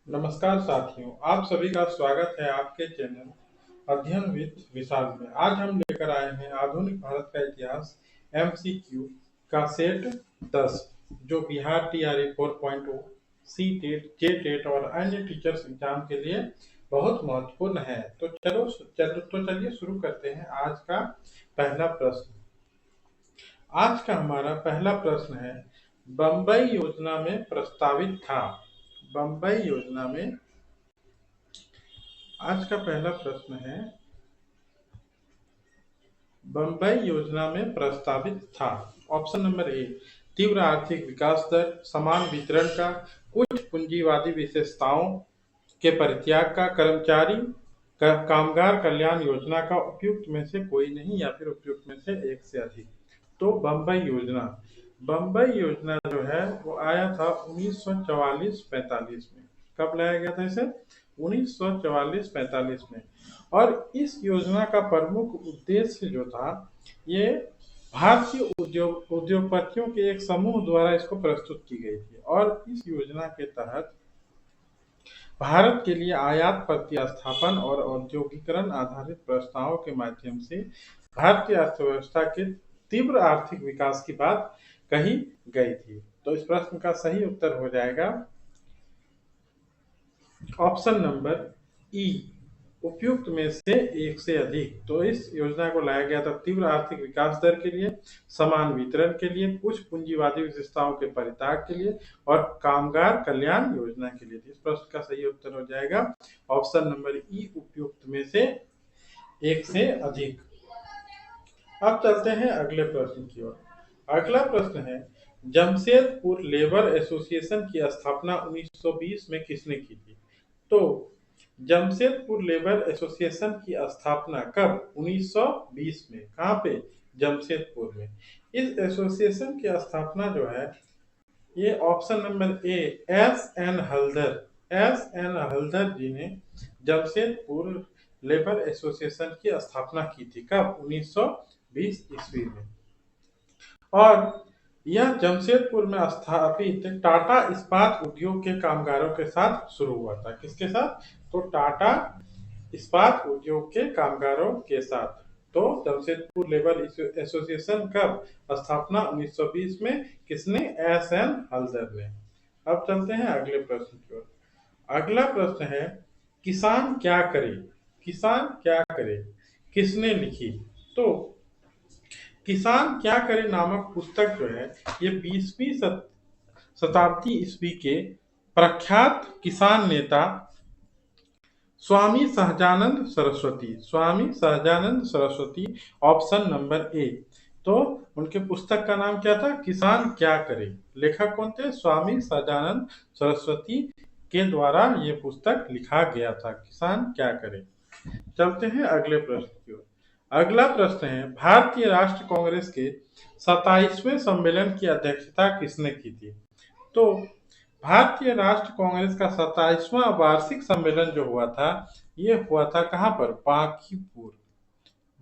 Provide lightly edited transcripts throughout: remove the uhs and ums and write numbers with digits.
नमस्कार साथियों, आप सभी का स्वागत है आपके चैनल अध्ययन विद विशाल में। आज हम लेकर आए हैं आधुनिक भारत का इतिहास एमसीक्यू का सेट 10 जो बिहार टीआरई 4.0, सी टेट, जे टेट और अन्य टीचर्स एग्जाम के लिए बहुत महत्वपूर्ण है। तो चलिए शुरू करते हैं आज का पहला प्रश्न। आज का हमारा पहला प्रश्न है, बम्बई योजना में प्रस्तावित था। बम्बई योजना में आज का पहला प्रश्न है, बम्बई योजना में प्रस्तावित था। ऑप्शन नंबर ए, तीव्र आर्थिक विकास दर, समान वितरण का, उच्च पूंजीवादी विशेषताओं के परित्याग का, कर्मचारी कामगार कल्याण योजना का, उपयुक्त में से कोई नहीं या फिर उपयुक्त में से एक से अधिक। तो बम्बई योजना जो है वो आया था 1944-45 में। कब लाया गया था इसे? 1944-45 में। और इस योजना का प्रमुख उद्देश्य जो था, ये भारतीय उद्योगपतियों के एक समूह द्वारा इसको प्रस्तुत की गई थी। और इस योजना के तहत भारत के लिए आयात प्रतिस्थापन और औद्योगिकरण आधारित प्रस्तावों के माध्यम से भारतीय अर्थव्यवस्था के तीव्र आर्थिक विकास की बात कही गई थी। तो इस प्रश्न का सही उत्तर हो जाएगा ऑप्शन नंबर ई, उपयुक्त में से एक से अधिक। तो इस योजना को लाया गया था तीव्र आर्थिक विकास दर के लिए, समान वितरण के लिए, कुछ पूंजीवादी विशेषताओं के परित्याग के लिए और कामगार कल्याण योजना के लिए। इस प्रश्न का सही उत्तर हो जाएगा ऑप्शन नंबर ई, उपयुक्त में से एक से अधिक। अब चलते हैं अगले प्रश्न की ओर। अगला प्रश्न है, जमशेदपुर लेबर एसोसिएशन की स्थापना 1920 में किसने की थी? तो जमशेदपुर लेबर एसोसिएशन की स्थापना कब? 1920 में। कहाँ पे? जमशेदपुर में। इस एसोसिएशन की स्थापना जो है, ये option number A, S N Haldar ji ने जमशेदपुर लेबर एसोसिएशन की स्थापना की थी। कब? 1920 ईस्वी में। और यह जमशेदपुर में स्थापित टाटा इस्पात उद्योग के कामगारों के साथ शुरू हुआ था। किसके साथ? तो टाटा इस्पात उद्योग के कामगारों के साथ। तो जमशेदपुर लेबर एसोसिएशन कब? स्थापना 1920 में। किसने? एस एन हल्दर ने। अब चलते हैं अगले प्रश्न की ओर। अगला प्रश्न है, किसान क्या करे? किसान क्या करे किसने लिखी? तो किसान क्या करे नामक पुस्तक जो है, ये 20वीं शताब्दी ईस्वी के प्रख्यात किसान नेता Swami Sahajanand Saraswati, option number A. तो उनके पुस्तक का नाम क्या था? किसान क्या करे। लेखक कौन थे? स्वामी सहजानंद सरस्वती के द्वारा ये पुस्तक लिखा गया था, किसान क्या करे। चलते हैं अगले प्रश्न की ओर। अगला प्रश्न है, भारतीय राष्ट्र कांग्रेस के 27वें सम्मेलन की अध्यक्षता किसने की थी? तो भारतीय राष्ट्र कांग्रेस का 27वां वार्षिक सम्मेलन जो हुआ था, ये हुआ था कहाँ पर?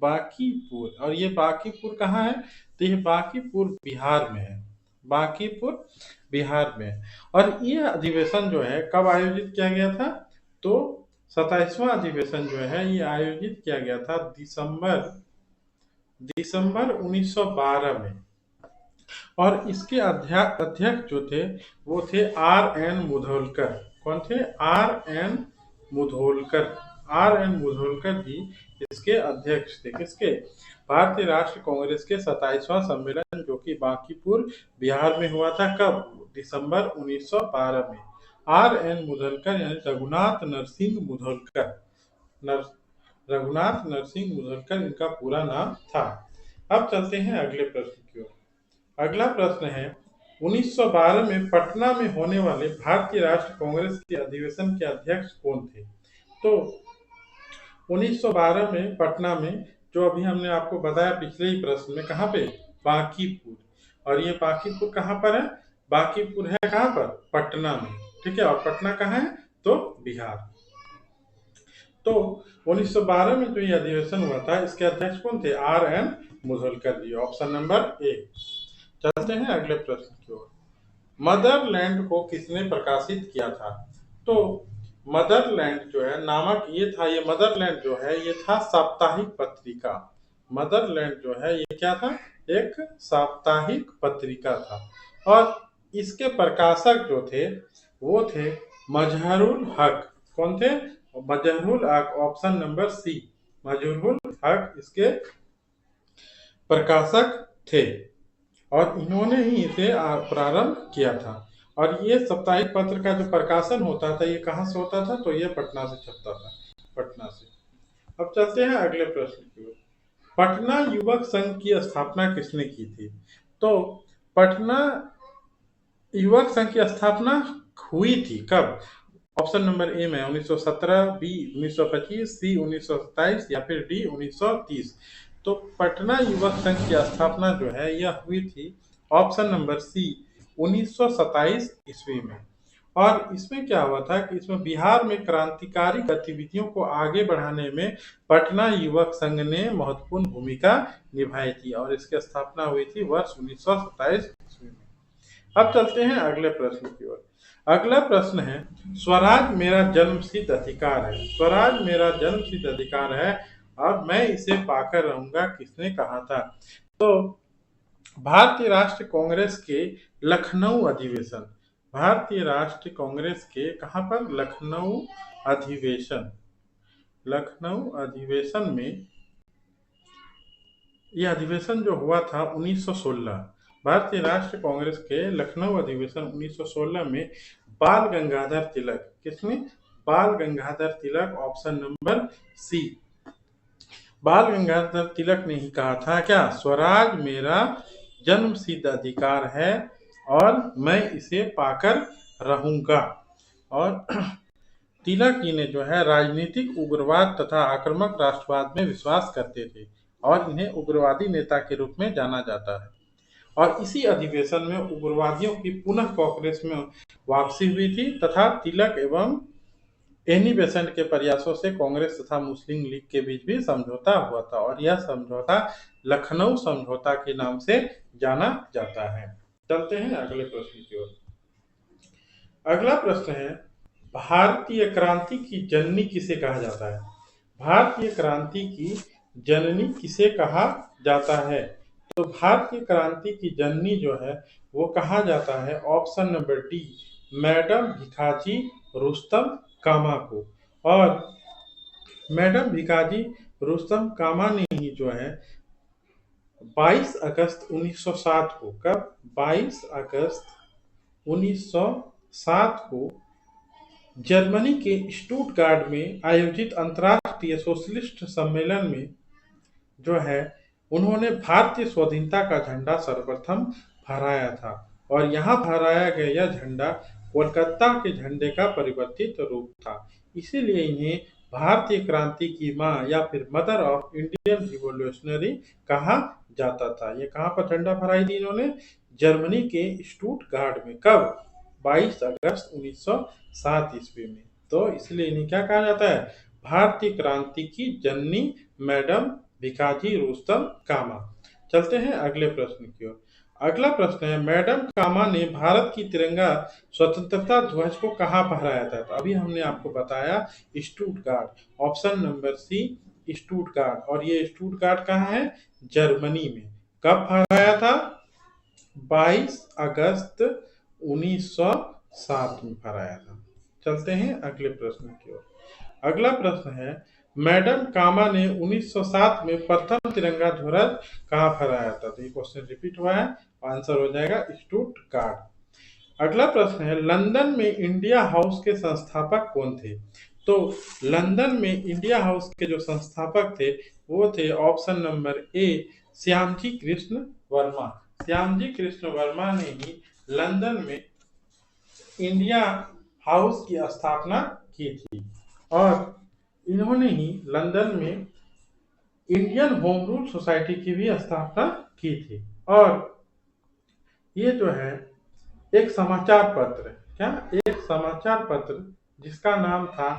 बांकीपुर। और ये बांकीपुर कहाँ है? तो ये बांकीपुर बिहार में है। बांकीपुर बिहार में। और ये अधिवेशन जो है कब आयोजित किया गया था? तो 27वां अधिवेशन जो है ये आयोजित किया गया था दिसंबर 1912 में। और इसके अध्यक्ष जो थे वो थे आर एन मुधोलकर। कौन थे? आर एन मुधोलकर जी इसके अध्यक्ष थे। किसके? भारतीय राष्ट्र कांग्रेस के 27वां सम्मेलन जो कि बांकीपुर बिहार में हुआ था। कब? दिसंबर 1912 में। आर एन मुधोलकर यानी रघुनाथ नरसिंह मुधोलकर इनका पूरा नाम था। अब चलते हैं अगले प्रश्न की ओर। अगला प्रश्न है, 1912 में पटना में होने वाले भारतीय राष्ट्र कांग्रेस के अधिवेशन के अध्यक्ष कौन थे? तो 1912 में पटना में, जो अभी हमने आपको बताया पिछले ही प्रश्न में, कहाँ पे? बांकीपुर। और ये बांकीपुर कहाँ पर है? बांकीपुर है कहाँ पर? पटना में। ठीक है। और पटना कहाँ है? तो बिहार। तो 1912 में जो ये अधिवेशन हुआ था, इसके अध्यक्ष कौन थे? R N Mudholkar ji, option number A. चलते हैं अगले प्रश्न की ओर। मदरलैंड को किसने प्रकाशित किया था? तो मदरलैंड जो है नामक ये मदरलैंड जो है ये था साप्ताहिक पत्रिका। मदरलैंड जो है ये क्या था, एक साप्ताहिक पत्रिका था। और इसके प्रकाशक जो थे वो थे मजहरुल हक। कौन थे? मजहरुल हक, ऑप्शन नंबर सी, मजहरुल हक इसके प्रकाशक थे और इन्होंने ही इसे प्रारंभ किया था। और ये साप्ताहिक पत्र का जो प्रकाशन होता था ये कहाँ से होता था? तो ये पटना से छपता था, पटना से। अब चलते हैं अगले प्रश्न की ओर। पटना युवक संघ की स्थापना किसने की थी? तो पटना युवक संघ की स्थापना हुई थी कब? ऑप्शन नंबर ए में 1917, बी 1925, सी 1927 या फिर डी 1930। तो पटना युवक संघ की स्थापना जो है यह हुई थी ऑप्शन नंबर सी 1927 ईस्वी में। और इसमें क्या हुआ था कि इसमें बिहार में क्रांतिकारी गतिविधियों को आगे बढ़ाने में पटना युवक संघ ने महत्वपूर्ण भूमिका निभाई थी और इसकी स्थापना हुई थी वर्ष 1927 ईस्वी में। अब चलते हैं अगले प्रश्न की ओर। अगला प्रश्न है, स्वराज मेरा जन्मसिद्ध अधिकार है। स्वराज मेरा जन्मसिद्ध अधिकार है और मैं इसे पाकर रहूंगा, किसने कहा था? तो भारतीय राष्ट्रीय कांग्रेस के लखनऊ अधिवेशन, भारतीय राष्ट्रीय कांग्रेस के कहां पर? लखनऊ अधिवेशन, लखनऊ अधिवेशन में यह अधिवेशन जो हुआ था 1916, भारतीय राष्ट्रीय कांग्रेस के लखनऊ अधिवेशन 1916 में बाल गंगाधर तिलक, किसने? बाल गंगाधर तिलक, ऑप्शन नंबर सी, बाल गंगाधर तिलक ने ही कहा था क्या? स्वराज मेरा जन्मसिद्ध अधिकार है और मैं इसे पाकर रहूंगा। और तिलक जी ने जो है राजनीतिक उग्रवाद तथा आक्रामक राष्ट्रवाद में विश्वास करते थे और इन्हें उग्रवादी नेता के रूप में जाना जाता है। और इसी अधिवेशन में उग्रवादियों की पुनः कांग्रेस में वापसी हुई थी तथा तिलक एवं एनी बेसेंट के प्रयासों से कांग्रेस तथा मुस्लिम लीग के बीच भी समझौता हुआ था और यह समझौता लखनऊ समझौता के नाम से जाना जाता है। चलते हैं अगले प्रश्न की ओर। अगला प्रश्न है, भारतीय क्रांति की जननी किसे कहा जाता है? भारतीय क्रांति की जननी किसे कहा जाता है? तो भारतीय क्रांति की जननी जो है वो कहा जाता है option number D, madam Bhikaji Rustom Cama को। और मैडम भिखाजी रुस्तम कामा ने ही जो है 22 अगस्त 1907 को, कब? 22 अगस्त 1907 को जर्मनी के स्टुटगार्ट में आयोजित अंतर्राष्ट्रीय सोशलिस्ट सम्मेलन में जो है उन्होंने भारतीय स्वाधीनता का झंडा सर्वप्रथम फहराया था और यहाँ फहराया गया यह झंडा कोलकाता के झंडे का परिवर्तित रूप था। इसीलिए इन्हें भारतीय क्रांति की मां या फिर मदर ऑफ इंडियन रिवोल्यूशनरी कहा जाता था। ये कहाँ पर झंडा फहराई थी इन्होंने? जर्मनी के स्टुटगार्ट में, कब? 22 अगस्त 1907 ईस्वी में। तो इसलिए इन्हें क्या कहा जाता है? भारतीय क्रांति की जननी मैडम भिखाजी रुस्तम कामा। चलते हैं अगले प्रश्न की ओर। अगला प्रश्न है, मैडम कामा ने भारत की तिरंगा स्वतंत्रता ध्वज को कहाँ फहराया था? तो अभी हमने आपको बताया Stuttgart, option number C Stuttgart. और ये स्टुटगार्ट कहाँ है? जर्मनी में। कब फहराया था? 22 अगस्त 1907 में फहराया था। चलते हैं अगले प्रश्न की ओर। अगला प्रश्न है, मैडम कामा ने 1907 में प्रथम तिरंगा ध्वज कहाँ फहराया था? तो ये क्वेश्चन रिपीट हुआ है, आंसर हो जाएगा स्टुटगार्ट। अगला प्रश्न है, लंदन में इंडिया हाउस के संस्थापक कौन थे? तो लंदन में इंडिया हाउस के जो संस्थापक थे वो थे option number A, Shyamji Krishna Verma. Shyamji Krishna Verma ने ही लंदन में इंडिया हाउस की स्थापना की थी और इन्होंने ही लंदन में इंडियन होम रूल सोसाइटी की भी स्थापना की थी। और ये जो है एक समाचार पत्र, क्या? एक समाचार पत्र जिसका नाम था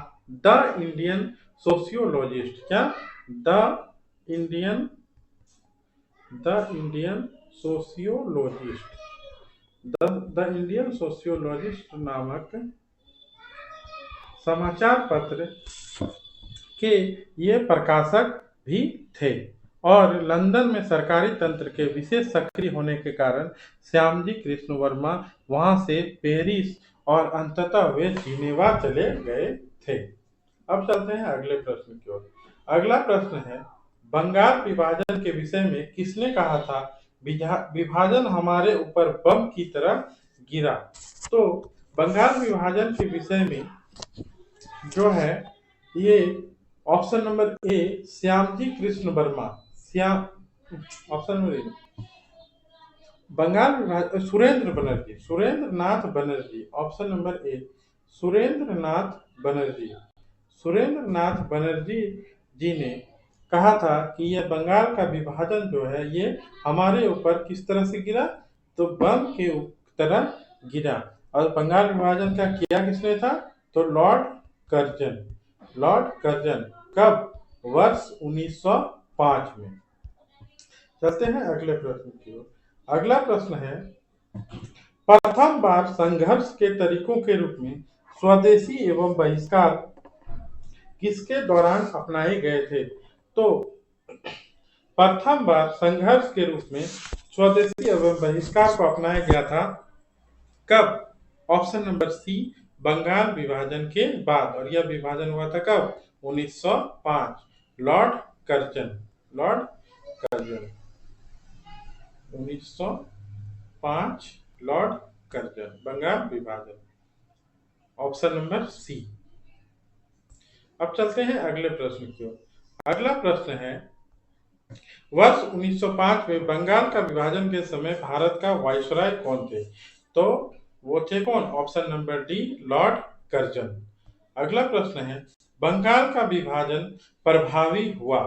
द इंडियन सोशियोलॉजिस्ट। क्या? The Indian sociologist, the Indian sociologist नामक समाचार पत्र के ये प्रकाशक भी थे और लंदन में सरकारी तंत्र के विशेष सक्रिय होने के कारण श्यामजी कृष्ण वर्मा वहां से पेरिस और अंततः वे जिनेवा चले गए थे। अब चलते हैं अगले प्रश्न की ओर। अगला प्रश्न है, बंगाल विभाजन के विषय में किसने कहा था विभाजन हमारे ऊपर बम की तरह गिरा? तो बंगाल विभाजन के विषय में जो है ये option number A Shyamji Krishna Varma, option number A Bengal विभाजन Surendra Nath Banerjee, option number A Surendra Nath Banerjee ji ने कहा था कि यह बंगाल का विभाजन जो है ये हमारे ऊपर किस तरह से गिरा, तो बम के तरह गिरा। और बंगाल विभाजन का किया किसने था, तो लॉर्ड कर्जन। कब? वर्ष 1905 में। चलते हैं अगले प्रश्न की ओर। अगला प्रश्न है, प्रथम बार संघर्ष के तरीकों के रूप में स्वदेशी एवं बहिष्कार किसके दौरान अपनाए गए थे? तो प्रथम बार संघर्ष के रूप में स्वदेशी एवं बहिष्कार को अपनाया गया था कब? ऑप्शन नंबर सी बंगाल विभाजन के बाद। और यह विभाजन हुआ था कब? 1905। Lord Curzon 1905 Lord Curzon Bengal विभाजन, ऑप्शन नंबर सी। अब चलते हैं अगले प्रश्न की ओर। अगला प्रश्न है, वर्ष 1905 में बंगाल का विभाजन के समय भारत का वायसराय कौन थे? तो वो थे कौन? Option number D Lord Curzon. अगला प्रश्न है, बंगाल का विभाजन प्रभावी हुआ?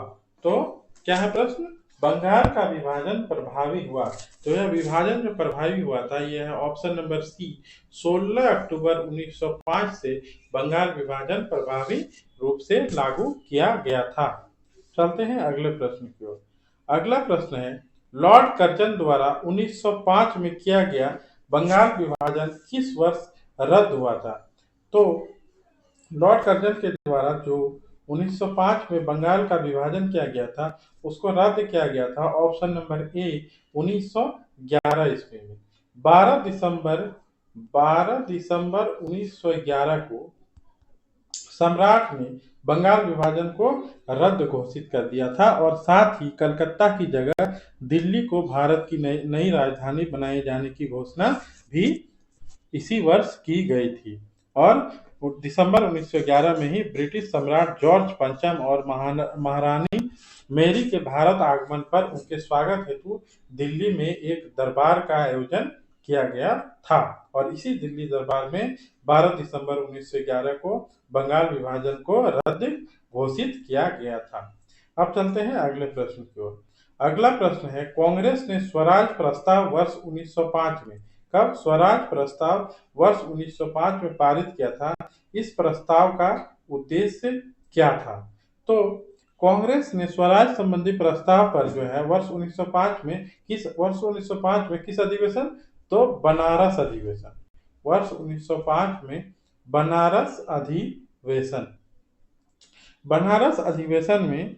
तो क्या है प्रश्न? बंगाल का विभाजन प्रभावी हुआ। तो यह विभाजन जो प्रभावी हुआ था यह है ऑप्शन नंबर सी 16 अक्टूबर 1905 से बंगाल विभाजन प्रभावी रूप से लागू किया गया था। चलते हैं अगले प्रश्न की ओर। अगला प्रश्न है, लॉर्ड कर्जन द्वारा 1905 में किया गया बंगाल विभाजन किस वर्ष रद्द हुआ था? तो लॉर्ड कर्जन के द्वारा जो 1905 में बंगाल का विभाजन किया गया था उसको रद्द किया गया था ऑप्शन नंबर ए 1911 ईस्वी में। 12 दिसंबर 1911 को सम्राट ने बंगाल विभाजन को रद्द घोषित कर दिया था और साथ ही कलकत्ता की जगह दिल्ली को भारत की नई राजधानी बनाए जाने की घोषणा भी इसी वर्ष की गई थी। और दिसंबर 1911 में ही ब्रिटिश सम्राट जॉर्ज पंचम और महारानी मैरी के भारत आगमन पर उनके स्वागत हेतु दिल्ली में एक दरबार का आयोजन किया गया था और इसी दिल्ली दरबार में 12 दिसंबर 1911 को बंगाल विभाजन को रद्द घोषित किया गया था। अब चलते हैं अगले प्रश्न की ओर। अगला प्रश्न है, कांग्रेस ने स्वराज प्रस्ताव वर्ष 1905 में कब स्वराज प्रस्ताव वर्ष 1905 में पारित किया था? इस प्रस्ताव का उद्देश्य क्या था? तो कांग्रेस ने स्वराज संबंधी प्रस्ताव पर जो है वर्ष 1905 में किस अधिवेशन? तो बनारस अधिवेशन। वर्ष 1905 में बनारस अधिवेशन में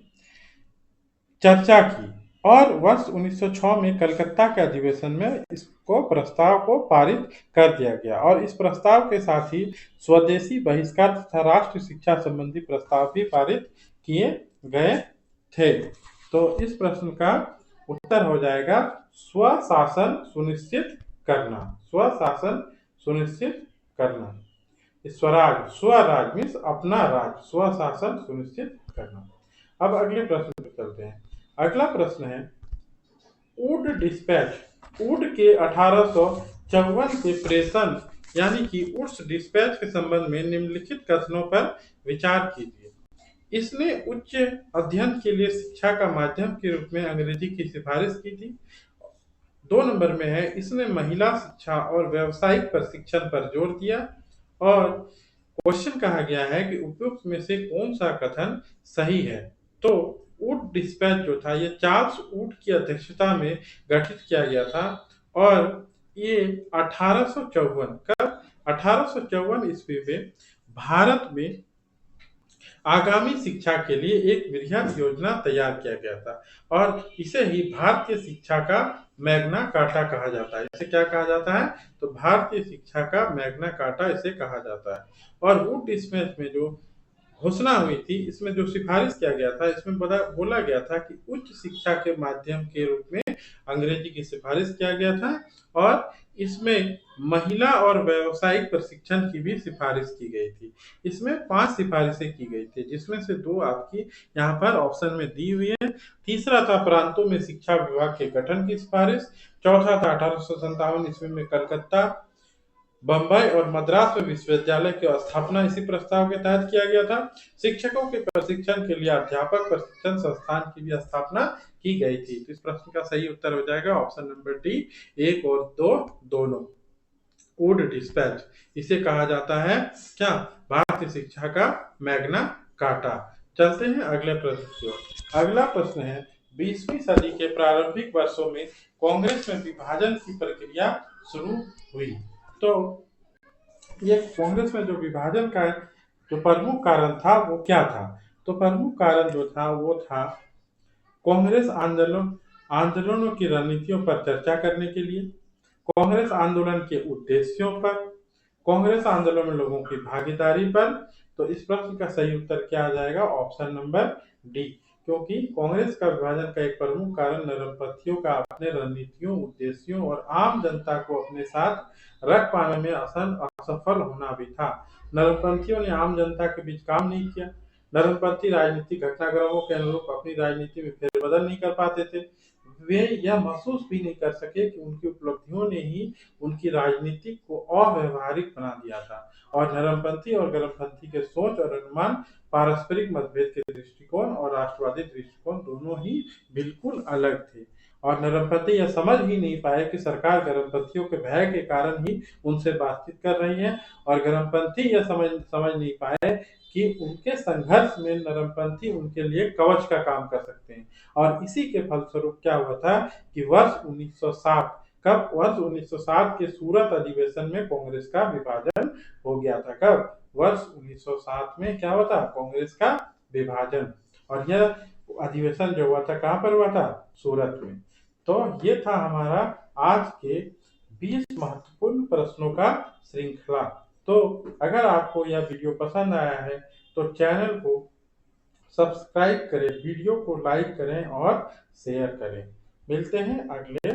चर्चा की और वर्ष 1906 में कलकत्ता के अधिवेशन में इसको प्रस्ताव को पारित कर दिया गया और इस प्रस्ताव के साथ ही स्वदेशी बहिष्कार तथा राष्ट्र शिक्षा संबंधी प्रस्ताव भी पारित किए गए थे। तो इस प्रश्न का उत्तर हो जाएगा स्वशासन सुनिश्चित करना। स्वराज मीन्स अपना राज, स्वशासन सुनिश्चित करना। अब अगले प्रश्न पर चलते हैं। अगला प्रश्न है, वुड के 1854 के प्रेषण यानी कि वुड्स डिस्पैच के संबंध में निम्नलिखित कथनों पर विचार कीजिए। इसने उच्च अध्ययन के लिए शिक्षा का माध्यम के रूप में अंग्रेजी की सिफारिश की थी। 2 नंबर में है, इसने महिला शिक्षा और व्यावसायिक प्रशिक्षण पर जोर दिया। और क्वेश्चन कहा गया है कि उपयुक्त में से कौन सा कथन सही है? तो वुड डिस्पैच जो था ये चार्ल्स वुड की अध्यक्षता में गठित किया गया था और ये 1854 ईस्वी में भारत में आगामी शिक्षा के लिए एक वृहद योजना तैयार किया गया था और इसे ही भारतीय शिक्षा का मैग्ना कार्टा कहा जाता है। इसे क्या कहा जाता है? तो भारतीय शिक्षा का मैग्ना कार्टा इसे कहा जाता है। और वुड स्मिथ में जो घोषणा हुई थी, इसमें जो सिफारिश किया गया था, इसमें बोला गया था कि उच्च शिक्षा के माध्यम के रूप में अंग्रेजी की सिफारिश किया गया था और इसमें महिला और व्यावसायिक प्रशिक्षण की भी सिफारिश की गई थी। इसमें 5 सिफारिशें की गई थी, जिसमें से 2 आपकी यहाँ पर ऑप्शन में दी हुई है। तीसरा था प्रांतों में शिक्षा विभाग के गठन की सिफारिश। चौथा था 1857 ईस्वी में कलकत्ता, बंबई और मद्रास में विश्वविद्यालय की स्थापना इसी प्रस्ताव के तहत किया गया था। शिक्षकों के प्रशिक्षण के लिए अध्यापक प्रशिक्षण संस्थान की भी स्थापना की गई थी। तो इस प्रश्न का सही उत्तर हो जाएगा ऑप्शन नंबर डी, 1 और 2 दोनों। वुड डिस्पैच इसे कहा जाता है क्या? भारतीय शिक्षा का मैग्ना कार्टा। चलते हैं अगले प्रश्न की ओर। अगला प्रश्न है 20वीं सदी के प्रारंभिक वर्षों में कांग्रेस में विभाजन की प्रक्रिया शुरू हुई। तो ये कांग्रेस में जो विभाजन का जो प्रमुख कारण था वो क्या था? तो प्रमुख कारण जो था वो था कांग्रेस आंदोलनों की रणनीतियों पर चर्चा करने के लिए, कांग्रेस आंदोलन के उद्देश्यों पर, कांग्रेस आंदोलन में लोगों की भागीदारी पर। तो इस प्रश्न का सही उत्तर क्या आ जाएगा? ऑप्शन नंबर डी, क्योंकि कांग्रेस का विभाजन का एक प्रमुख कारण नरमपंथियों का अपने रणनीतियों, उद्देश्यों और आम जनता को अपने साथ रख पाने में असफल होना भी था। नरमपंथियों ने आम जनता के बीच काम नहीं किया। नरमपंथी राजनीतिक घटनाक्रमों के अनुरूप अपनी राजनीति में फेरबदल नहीं कर पाते थे। वे यह महसूस भी नहीं कर सके कि उनकी उपलब्धियों ने ही उनकी राजनीति को अव्यवहारिक बना दिया था। और नरमपंथी और गरमपंथी के सोच और अनुमान, पारस्परिक मतभेद के दृष्टिकोण और राष्ट्रवादी दृष्टिकोण दोनों ही बिल्कुल अलग थे। और नरमपंथी यह समझ ही नहीं पाए कि सरकार गरमपंथियों के भय के कारण ही उनसे बातचीत कर रही है, और गरमपंथी यह समझ नहीं पाए कि उनके संघर्ष में नरमपंथी उनके लिए कवच का काम कर सकते हैं। और इसी के फलस्वरूप क्या हुआ था कि वर्ष 1907 वर्ष 1907 के सूरत अधिवेशन में कांग्रेस का विभाजन हो गया था। कब? वर्ष 1907 में क्या हुआ था? कांग्रेस का विभाजन। और यह अधिवेशन जो हुआ था कहां पर हुआ था? सूरत में। तो ये था हमारा आज के 20 महत्वपूर्ण प्रश्नों का श्रृंखला। तो अगर आपको यह वीडियो पसंद आया है तो चैनल को सब्सक्राइब करें, वीडियो को लाइक करें और शेयर करें। मिलते हैं अगले